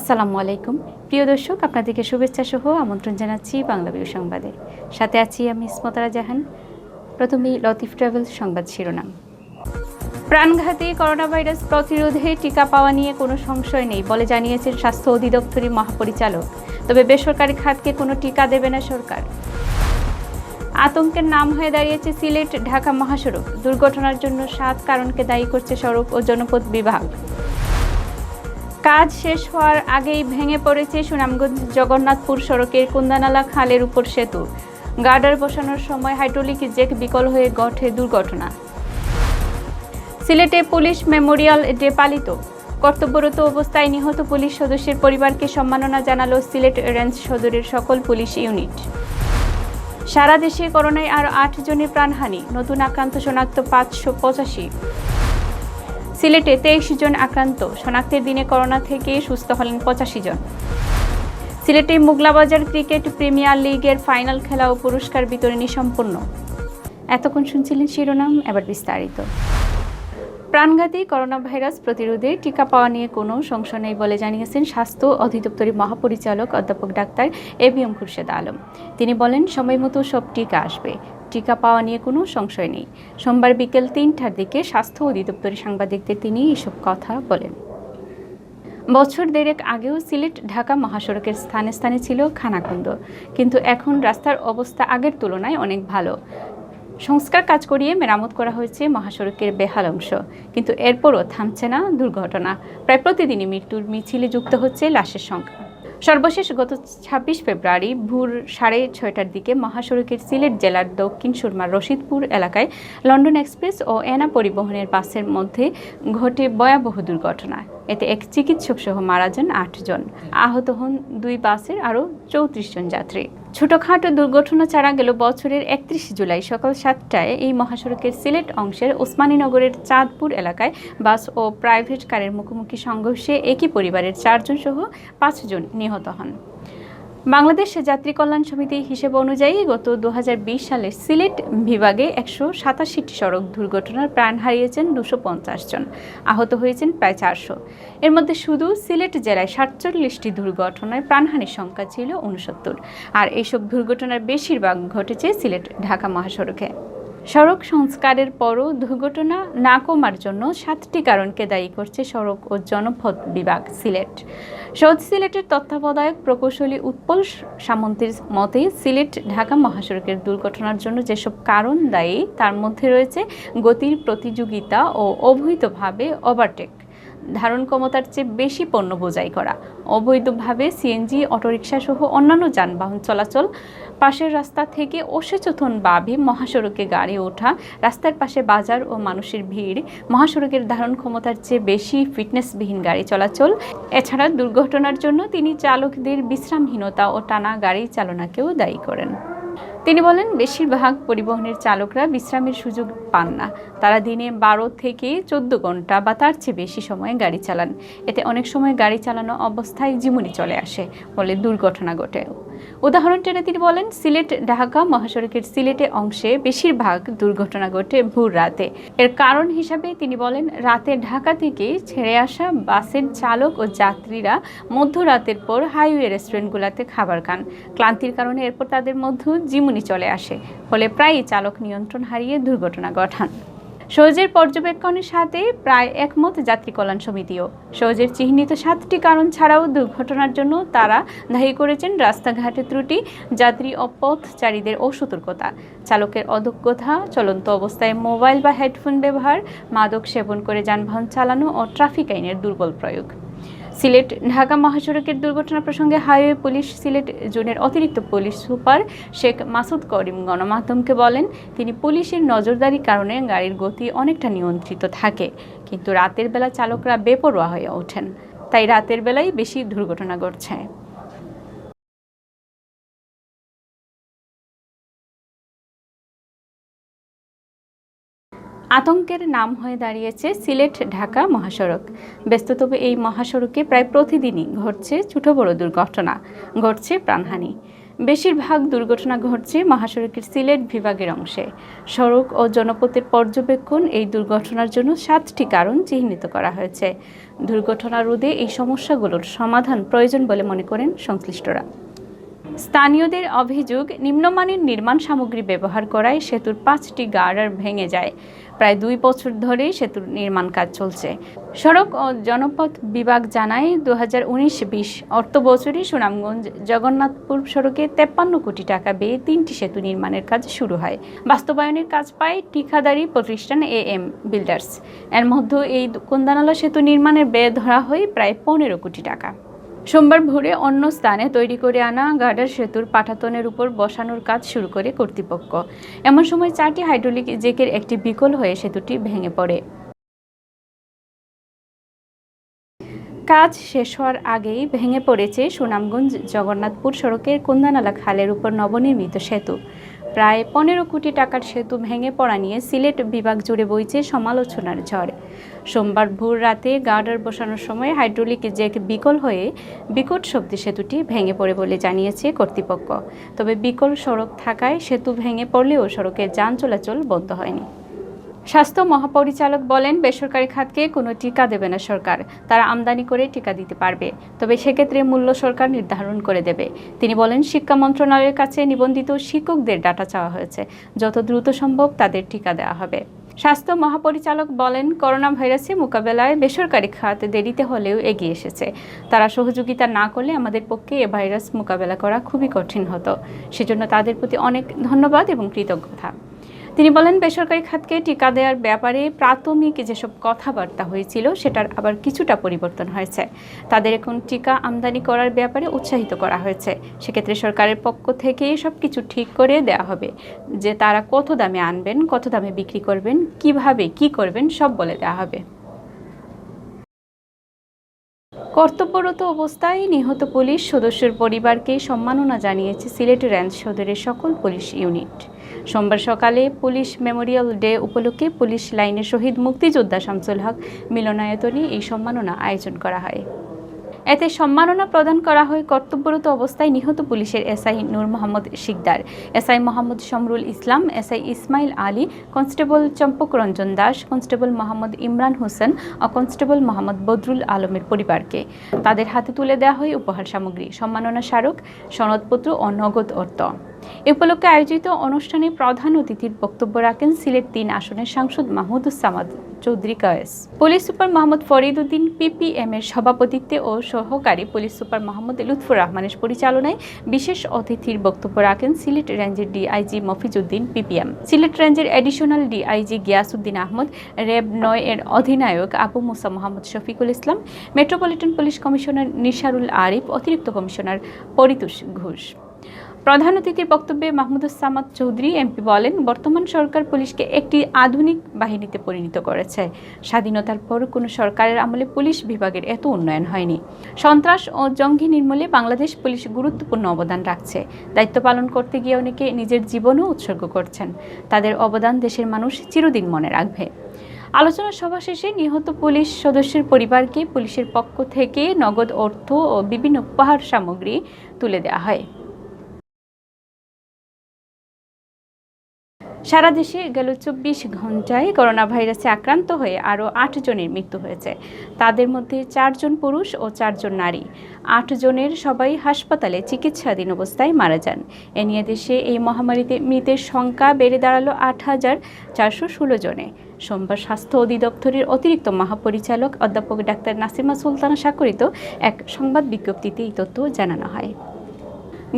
আসসালামু আলাইকুম প্রিয় দর্শক, আপনাদেরকে শুভেচ্ছা সহ আমন্ত্রণ জানাচ্ছি বাংলাভিউ সংবাদে। সাথে আছি আমি ইসমতারা জাহান। প্রথমেই লতিফ ট্রাভেল সংবাদ শিরোনাম। প্রাণঘাতী করোনা ভাইরাস প্রতিরোধে টিকা পাওয়া নিয়ে কোনো সংশয় নেই বলে জানিয়েছেন স্বাস্থ্য অধিদপ্তরের মহাপরিচালক। তবে বেসরকারি খাতকে কোনো টিকা দেবে না সরকার। আতঙ্কের নাম হয়ে দাঁড়িয়েছে সিলেট ঢাকা মহাসড়ক। দুর্ঘটনার জন্য 7 কারণকে দায়ী করছে সড়ক ও জনপথ বিভাগ। কাজ শেষ হওয়ার আগেই ভেঙে পড়েছে সুনামগঞ্জ জগন্নাথপুর সড়কের কুন্দানালা খালের উপর সেতু। গার্ডার বসানোর সময় হাইড্রোলিক জ্যাক বিকল হয়ে ঘটে দুর্ঘটনা। সিলেটে পুলিশ মেমোরিয়াল ডে পালিত। কর্তব্যরত অবস্থায় নিহত পুলিশ সদস্যের পরিবারকে সম্মাননা জানালো সিলেট রেঞ্জ সদরের সকল পুলিশ ইউনিট। সারা দেশে করোনায় আরও 8 জনের প্রাণহানি, নতুন আক্রান্ত শনাক্ত 585। সিলেটে 23 জন আক্রান্ত, শনাক্তের দিনে করোনা থেকে সুস্থ হলেন 85 জন। সিলেটে মোগলাবাজার ক্রিকেট প্রিমিয়ার লিগের ফাইনাল খেলা ও পুরস্কার বিতরণী সম্পন্ন। এতক্ষণ শুনছিলেন শিরোনাম, এবার বিস্তারিত। প্রাণঘাতী করোনা ভাইরাস প্রতিরোধে টিকা পাওয়া নিয়ে কোনো সংশয় নেই বলে জানিয়েছেন স্বাস্থ্য অধিদপ্তরের মহাপরিচালক অধ্যাপক ডাক্তার এবিএম খুরশেদ আলম। তিনি বলেন, সময়মতো সব টিকা আসবে, টিকা পাওয়া নিয়ে কোনো সংশয় নেই। সোমবার বিকেল 3টার দিকে স্বাস্থ্য অধিদপ্তরের সাংবাদিকদের তিনি এসব কথা বলেন। বছর দেড়েক আগেও সিলেট ঢাকা মহাসড়কের স্থানে স্থানে ছিল খানাখন্দ, কিন্তু এখন রাস্তার অবস্থা আগের তুলনায় অনেক ভালো। সংস্কার কাজ করিয়ে মেরামত করা হয়েছে মহাসড়কের বেহাল অংশ, কিন্তু এরপরও থামছে না দুর্ঘটনা। প্রায় প্রতিদিনই মৃত্যুর মিছিলে যুক্ত হচ্ছে লাশের সংখ্যা। সর্বশেষ গত 26 ফেব্রুয়ারি ভোর 6:30টার দিকে মহাসড়কের সিলেট জেলার দক্ষিণ সুরমার রশিদপুর এলাকায় লন্ডন এক্সপ্রেস ও এনা পরিবহনের বাসের মধ্যে ঘটে ভয়াবহ দুর্ঘটনা। এতে এক চিকিৎসক সহ মারা যান 8 জন, আহত হন 2 বাসের আরও 34 জন যাত্রী। ছোটখাটো দুর্ঘটনা ছাড়া গেল বছরের 31 জুলাই সকাল 7টায় এই মহাসড়কের সিলেট অংশের ওসমানীনগরের চাঁদপুর এলাকায় বাস ও প্রাইভেট কারের মুখোমুখি সংঘর্ষে একই পরিবারের 4 জন সহ 5 জন নিহত হন। বাংলাদেশ যাত্রী কল্যাণ সমিতির হিসেব অনুযায়ী গত 2020 সালে সিলেট বিভাগে 187টি সড়ক দুর্ঘটনার প্রাণ হারিয়েছেন 250 জন, আহত হয়েছেন প্রায় 400। এর মধ্যে শুধু সিলেট জেলায় 47টি দুর্ঘটনায় প্রাণহানির সংখ্যা ছিল 69, আর এইসব দুর্ঘটনার বেশিরভাগ ঘটেছে সিলেট ঢাকা মহাসড়কে। সড়ক সংস্কারের পরও দুর্ঘটনা না কমার জন্য 7টি কারণকে দায়ী করছে সড়ক ও জনপথ বিভাগ সিলেট। সৌদি সিলেটের তত্ত্বাবধায়ক প্রকৌশলী উৎপল সামন্তের মতে, সিলেট ঢাকা মহাসড়কের দুর্ঘটনার জন্য যেসব কারণ দায়ী তার মধ্যে রয়েছে গতির প্রতিযোগিতা ও অবৈধভাবে ওভারটেক, ধারণ ক্ষমতার চেয়ে বেশি পণ্য বোঝাই করা, অবৈধভাবে সিএনজি, অটোরিকশা সহ অন্যান্য যানবাহন চলাচল, পাশের রাস্তা থেকে অসচেতনভাবে মহাসড়কে গাড়ি ওঠা, রাস্তার পাশে বাজার ও মানুষের ভিড়, মহাসড়কের ধারণ ক্ষমতার চেয়ে বেশি ফিটনেসবিহীন গাড়ি চলাচল। এছাড়া দুর্ঘটনার জন্য তিনি চালকদের বিশ্রামহীনতা ও টানা গাড়ি চালনাকেও দায়ী করেন। তিনি বলেন, বেশিরভাগ পরিবহনের চালকরা বিশ্রামের সুযোগ পান না। তারা দিনে 12 থেকে 14 ঘন্টা বা তার চেয়ে বেশি সময় গাড়ি চালান। এতে অনেক সময় গাড়ি চালানো অবস্থায় ঝিমুনি চলে আসে, ফলে দুর্ঘটনা ঘটে। উদাহরণ টেনে তিনি বলেন, সিলেট ঢাকা মহাসড়কের সিলেটে অংশে বেশিরভাগ দুর্ঘটনা ঘটে ভোর রাতে। এর কারণ হিসাবে তিনি বলেন, রাতে ঢাকা থেকে ছেড়ে আসা বাসের চালক ও যাত্রীরা মধ্যরাতের পর হাইওয়ে রেস্টুরেন্টগুলোতে খাবার খান। ক্লান্তির কারণে এরপর তাদের মধ্যে ঝিমুনি চলে আসে, ফলে প্রায়ই চালক নিয়ন্ত্রণ হারিয়ে দুর্ঘটনা ঘটান। সহজের পর্যবেক্ষণের সাথে প্রায় একমত যাত্রী কল্যাণ সমিতিও। সহজের চিহ্নিত 7টি কারণ ছাড়াও দুর্ঘটনার জন্য তারা দায়ী করেছেন রাস্তাঘাটে ত্রুটি, যাত্রী ও পথচারীদের অসতর্কতা, চালকের অদক্ষতা, চলন্ত অবস্থায় মোবাইল বা হেডফোন ব্যবহার, মাদক সেবন করে যানবাহন চালানো ও ট্রাফিক আইনের দুর্বল প্রয়োগ। সিলেট ঢাকা মহাসড়কের দুর্ঘটনা প্রসঙ্গে হাইওয়ে পুলিশ সিলেট জোনের অতিরিক্ত পুলিশ সুপার শেখ মাসুদ করিম গণমাধ্যমকে বলেন, তিনি পুলিশের নজরদারির কারণে গাড়ির গতি অনেকটা নিয়ন্ত্রিত থাকে, কিন্তু রাতের বেলা চালকরা বেপরোয়া হয়ে ওঠেন, তাই রাতের বেলায় বেশি দুর্ঘটনা ঘটছে। আতঙ্কের নাম হয়ে দাঁড়িয়েছে সিলেট ঢাকা মহাসড়ক। ব্যস্ততম এই মহাসড়কে প্রায় প্রতিদিনই ঘটছে ছোট বড় দুর্ঘটনা, ঘটছে প্রাণহানি। বেশিরভাগ দুর্ঘটনা ঘটছে মহাসড়কের সিলেট বিভাগের অংশে। সড়ক ও জনপথের পর্যবেক্ষণ এই দুর্ঘটনার জন্য 7টি কারণ চিহ্নিত করা হয়েছে। দুর্ঘটনা রোধে এই সমস্যাগুলোর সমাধান প্রয়োজন বলে মনে করেন সংশ্লিষ্টরা। স্থানীয়দের অভিযোগ, নিম্নমানের নির্মাণ সামগ্রী ব্যবহার করায় সেতুর 5টি গার্ডার ভেঙে যায়। প্রায় 2 বছর ধরে সেতুর নির্মাণ কাজ চলছে। সড়ক ও জনপথ বিভাগ জানায় 2019-20 অর্থ বছরে সুনামগঞ্জ জগন্নাথপুর সড়কে 53 কোটি টাকা ব্যয়ে 3টি সেতু নির্মাণের কাজ শুরু হয়। বাস্তবায়নের কাজ পায় ঠিকাদারি প্রতিষ্ঠান AM বিল্ডার্স। এর মধ্যে এই কোন্দানালা সেতু নির্মাণের ব্যয় ধরা হয় প্রায় 15 কোটি টাকা। সোমবার ভোরে অন্য স্থানে তৈরি করে আনা গার্ডার সেতুর পাটাতনের উপর বসানোর কাজ শুরু করে কর্তৃপক্ষ। এমন সময় 4টি হাইড্রোলিক জেকের একটি বিকল হয়ে সেতুটি ভেঙে পড়ে। কাজ শেষ হওয়ার আগেই ভেঙে পড়েছে সুনামগঞ্জ জগন্নাথপুর সড়কের কোন্দানালা খালের উপর নবনির্মিত সেতু। প্রায় 15 কোটি টাকার সেতু ভেঙে পড়া নিয়ে সিলেট বিভাগ জুড়ে বইছে সমালোচনার ঝড়। সোমবার ভোর রাতে গার্ডার বসানোর সময় হাইড্রোলিক জেক বিকল হয়ে বিকট শব্দে সেতুটি ভেঙে পড়ে বলে জানিয়েছে কর্তৃপক্ষ। তবে বিকল সড়ক থাকায় সেতু ভেঙে পড়লেও সড়কে যান চলাচল বন্ধ হয়নি। স্বাস্থ্য মহাপরিচালক বলেন, বেসরকারি খাতকে কোনো টিকা দেবে না সরকার। তারা আমদানি করে টিকা দিতে পারবে, তবে সেক্ষেত্রে মূল্য সরকার নির্ধারণ করে দেবে। তিনি বলেন, শিক্ষা মন্ত্রণালয়ের কাছে নিবন্ধিত শিক্ষকদের ডাটা চাওয়া হয়েছে। যত দ্রুত সম্ভব তাদের টিকা দেওয়া হবে। স্বাস্থ্য মহাপরিচালক বলেন, করোনা ভাইরাসে মোকাবেলায় বেসরকারি খাত দেরিতে হলেও এগিয়ে এসেছে। তারা সহযোগিতা না করলে আমাদের পক্ষে এ ভাইরাস মোকাবেলা করা খুবই কঠিন হতো। সেজন্য তাদের প্রতি অনেক ধন্যবাদ এবং কৃতজ্ঞতা। তিনি বলেন, বেসরকারি খাতকে টিকা দেওয়ার ব্যাপারে প্রাথমিক যেসব কথাবার্তা হয়েছিল সেটার আবার কিছুটা পরিবর্তন হয়েছে। তাদের এখন টিকা আমদানি করার ব্যাপারে উৎসাহিত করা হয়েছে। সেক্ষেত্রে সরকারের পক্ষ থেকে সব কিছু ঠিক করে দেওয়া হবে, যে তারা কত দামে আনবেন, কত দামে বিক্রি করবেন, কিভাবে কি করবেন সব বলে দেওয়া হবে। কর্তব্যরত অবস্থায় নিহত পুলিশ সদস্যের পরিবারকে সম্মাননা জানিয়েছে সিলেট রেঞ্জ সদরের সকল পুলিশ ইউনিট। সোমবার সকালে পুলিশ মেমোরিয়াল ডে উপলক্ষে পুলিশ লাইনের শহীদ মুক্তিযোদ্ধা শামসুল হক মিলনায়তনে এই সম্মাননা আয়োজন করা হয়। এতে সম্মাননা প্রদান করা হয় কর্তব্যরত অবস্থায় নিহত পুলিশের এসআই নূর মোহাম্মদ শিকদার, এসআই মোহাম্মদ শমরুল ইসলাম, এসআই ইসমাইল আলী, কনস্টেবল চম্পক রঞ্জন দাস, কনস্টেবল মোহাম্মদ ইমরান হোসেন ও কনস্টেবল মোহাম্মদ বদরুল আলমের পরিবারকে। তাদের হাতে তুলে দেওয়া হয় উপহার সামগ্রী, সম্মাননা স্মারক, সনদপত্র ও নগদ অর্থ। এ উপলক্ষে আয়োজিত অনুষ্ঠানে প্রধান অতিথির বক্তব্য রাখেন সিলেট 3 আসনের সাংসদ Mahmuduzzaman Chowdhury Koyes. Police super Mohammad Farid Uddin PPM এর সভাপতিত্বে ও সহকারী পুলিশ সুপার মোহাম্মদ লুৎফুর রহমানের পরিচালনায় বিশেষ অতিথির বক্তব্য রাখেন সিলেট রেঞ্জের DIG মফিজউদ্দিন PPM, সিলেট রেঞ্জের additional DIG Giasuddin Ahmed, RAB 9 এর অধিনায়ক Abu Musa Mohammad Shafiqul Islam, metropolitan police commissioner Nisharul Arif, অতিরিক্ত কমিশনার পরিতোষ ঘোষ। প্রধান অতিথির বক্তব্যে মাহমুদুজ্জামান চৌধুরী MP বলেন, বর্তমান সরকার পুলিশকে একটি আধুনিক বাহিনীতে পরিণত করেছে। স্বাধীনতার পর কোনো সরকারের আমলে পুলিশ বিভাগের এত উন্নয়ন হয়নি। সন্ত্রাস ও জঙ্গি নির্মূলে বাংলাদেশ পুলিশ গুরুত্বপূর্ণ অবদান রাখছে। দায়িত্ব পালন করতে গিয়ে অনেকে নিজের জীবনও উৎসর্গ করছেন। তাদের অবদান দেশের মানুষ চিরদিন মনে রাখবে। আলোচনা সভা শেষে নিহত পুলিশ সদস্যের পরিবারকে পুলিশের পক্ষ থেকে নগদ অর্থ ও বিভিন্ন উপহার সামগ্রী তুলে দেওয়া হয়। সারা দেশে গেল 24 ঘন্টায় করোনা ভাইরাসে আক্রান্ত হয়ে আরও 8 জনের মৃত্যু হয়েছে। তাদের মধ্যে 4 জন পুরুষ ও 4 জন নারী। 8 জনের সবাই হাসপাতালে চিকিৎসাধীন অবস্থায় মারা যান। এ নিয়ে দেশে এই মহামারীতে মৃতের সংখ্যা বেড়ে দাঁড়ালো 8,416 জনে। সোমবার স্বাস্থ্য অধিদপ্তরের অতিরিক্ত মহাপরিচালক অধ্যাপক ডাক্তার নাসিমা সুলতানা স্বাক্ষরিত এক সংবাদ বিজ্ঞপ্তিতে এই তথ্য জানানো হয়।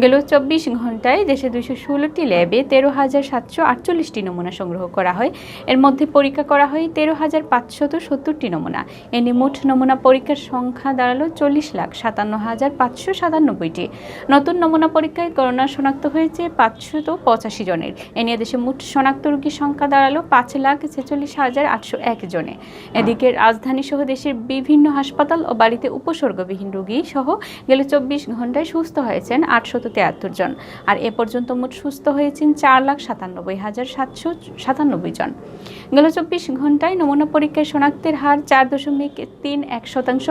গেল 24 ঘন্টায় দেশে 216টি ল্যাবে 13,748টি নমুনা সংগ্রহ করা হয়। এর মধ্যে পরীক্ষা করা হয় 13,570টি নমুনা। এ নিয়ে মোট নমুনা পরীক্ষার সংখ্যা দাঁড়ালো 40,57,597টি। নতুন নমুনা পরীক্ষায় করোনা শনাক্ত হয়েছে 585 জনের। এ নিয়ে দেশে মোট শনাক্ত রোগীর সংখ্যা দাঁড়ালো 5,46,801 জনে। এদিকে রাজধানী সহ দেশের বিভিন্ন হাসপাতাল ও বাড়িতে উপসর্গবিহীন রোগী সহ গেল 24 ঘন্টায় সুস্থ হয়েছেন 573 জন। আর এ পর্যন্ত মোট সুস্থ হয়েছেন 4,97,797 জন। গেল 24 ঘন্টায় নমুনা পরীক্ষায় শনাক্তের হার 4.31%।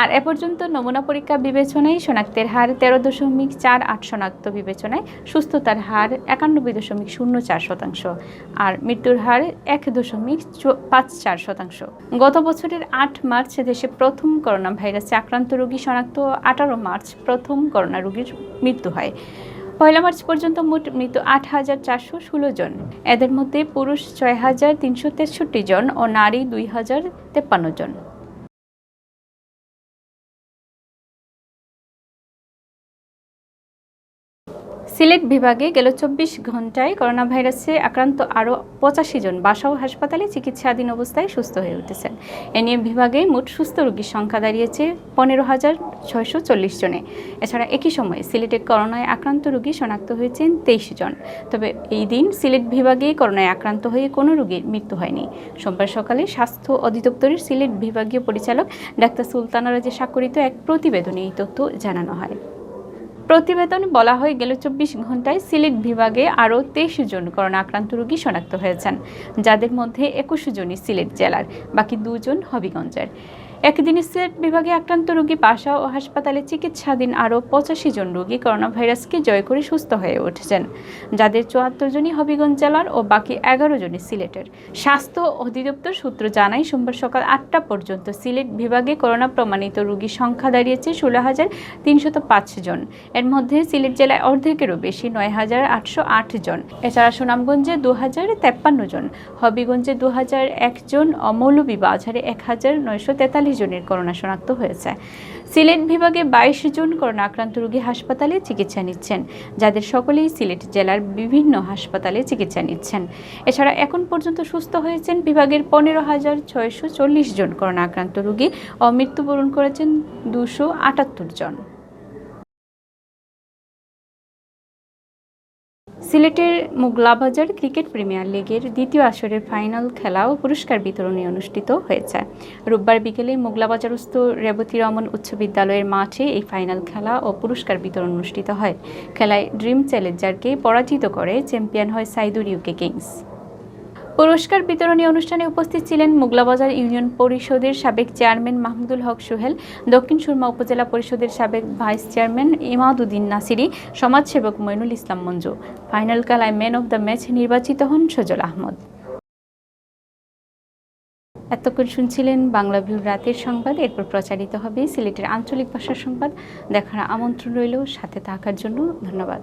আর এ পর্যন্ত নমুনা পরীক্ষা বিবেচনায় শনাক্তের হার 13.48 শনাক্ত বিবেচনায় সুস্থতার হার 91.04%। আর মৃত্যুর হার 1.54%। গত বছরের 8 মার্চ দেশে প্রথম করোনা ভাইরাসে আক্রান্ত রোগী শনাক্ত, 18 মার্চ প্রথম করোনা রোগীর মৃত্যু হয়। 1 মার্চ পর্যন্ত মোট মৃত 8,416 জন। এদের মধ্যে পুরুষ 6,363 জন ও নারী 2,053 জন। সিলেট বিভাগে গেল 24 ঘন্টায় করোনা ভাইরাসে আক্রান্ত আরও 85 জন বাসা ও হাসপাতালে চিকিৎসাধীন অবস্থায় সুস্থ হয়ে উঠেছেন। এ নিয়ে বিভাগে মোট সুস্থ রোগীর সংখ্যা দাঁড়িয়েছে 15,640 জনে। এছাড়া একই সময়ে সিলেটে করোনায় আক্রান্ত রোগী শনাক্ত হয়েছেন 23 জন। তবে এই দিন সিলেট বিভাগে করোনায় আক্রান্ত হয়ে কোনো রোগীর মৃত্যু হয়নি। সোমবার সকালে স্বাস্থ্য অধিদপ্তরের সিলেট বিভাগীয় পরিচালক ডাক্তার সুলতানা রাজে স্বাক্ষরিত এক প্রতিবেদনে এই তথ্য জানানো হয়। প্রতিবেদনে বলা হয়, গেল 24 ঘন্টায় সিলেট বিভাগে আরও 23 জন করোনা আক্রান্ত রোগী শনাক্ত হয়েছেন, যাদের মধ্যে 21 জনই সিলেট জেলার, বাকি 2 জন হবিগঞ্জের। একদিনে সিলেট বিভাগে আক্রান্ত রোগী বাসা ও হাসপাতালে চিকিৎসাধীন আরও 85 জন রোগী করোনা ভাইরাসকে জয় করে সুস্থ হয়ে উঠেছেন, যাদের 74 জনই হবিগঞ্জ জেলার ও বাকি 11 জনই সিলেটের। স্বাস্থ্য অধিদপ্তর সূত্র জানায়, সোমবার সকাল 8টা পর্যন্ত সিলেট বিভাগে করোনা প্রমাণিত রোগীর সংখ্যা দাঁড়িয়েছে 16,305 জন। এর মধ্যে সিলেট জেলায় অর্ধেকেরও বেশি 9,808 জন। এছাড়া সুনামগঞ্জে 2,053 জন, হবিগঞ্জে 2,001 জন ও মৌলভীবাজারে 1,943 জনের করোনা শনাক্ত হয়েছে। সিলেট বিভাগে 22 জন করোনা আক্রান্ত রোগী হাসপাতালে চিকিৎসা নিচ্ছেন, যাদের সকলেই সিলেট জেলার বিভিন্ন হাসপাতালে চিকিৎসা নিচ্ছেন। এছাড়া এখন পর্যন্ত সুস্থ হয়েছেন বিভাগের 15,640 জন করোনা আক্রান্ত রোগী ও মৃত্যুবরণ করেছেন 278 জন। সিলেটের মোগলাবাজার ক্রিকেট প্রিমিয়ার লিগের দ্বিতীয় আসরের ফাইনাল খেলা ও পুরস্কার বিতরণী অনুষ্ঠিত হয়েছে। রোববার বিকেলে মোগলাবাজারস্থ রেবতী রমন উচ্চ বিদ্যালয়ের মাঠে এই ফাইনাল খেলা ও পুরস্কার বিতরণ অনুষ্ঠিত হয়। খেলায় ড্রিম চ্যালেঞ্জারকে পরাজিত করে চ্যাম্পিয়ন হয় সাইদুর ইউকে কিংস। পুরস্কার বিতরণী অনুষ্ঠানে উপস্থিত ছিলেন মোগলাবাজার ইউনিয়ন পরিষদের সাবেক চেয়ারম্যান মাহমুদুল হক সোহেল, দক্ষিণ সুরমা উপজেলা পরিষদের সাবেক ভাইস চেয়ারম্যান ইমাদউদ্দিন নাসিরি, সমাজসেবক মইনুল ইসলাম মঞ্জু। ফাইনাল খেলায় ম্যান অব দ্য ম্যাচ নির্বাচিত হন সজল আহমদ। এতক্ষণ শুনছিলেন বাংলাভিউ রাতের সংবাদ। এরপর প্রচারিত হবে সিলেটের আঞ্চলিক ভাষার সংবাদ। দেখার আমন্ত্রণ রইল, সাথে থাকার জন্য ধন্যবাদ।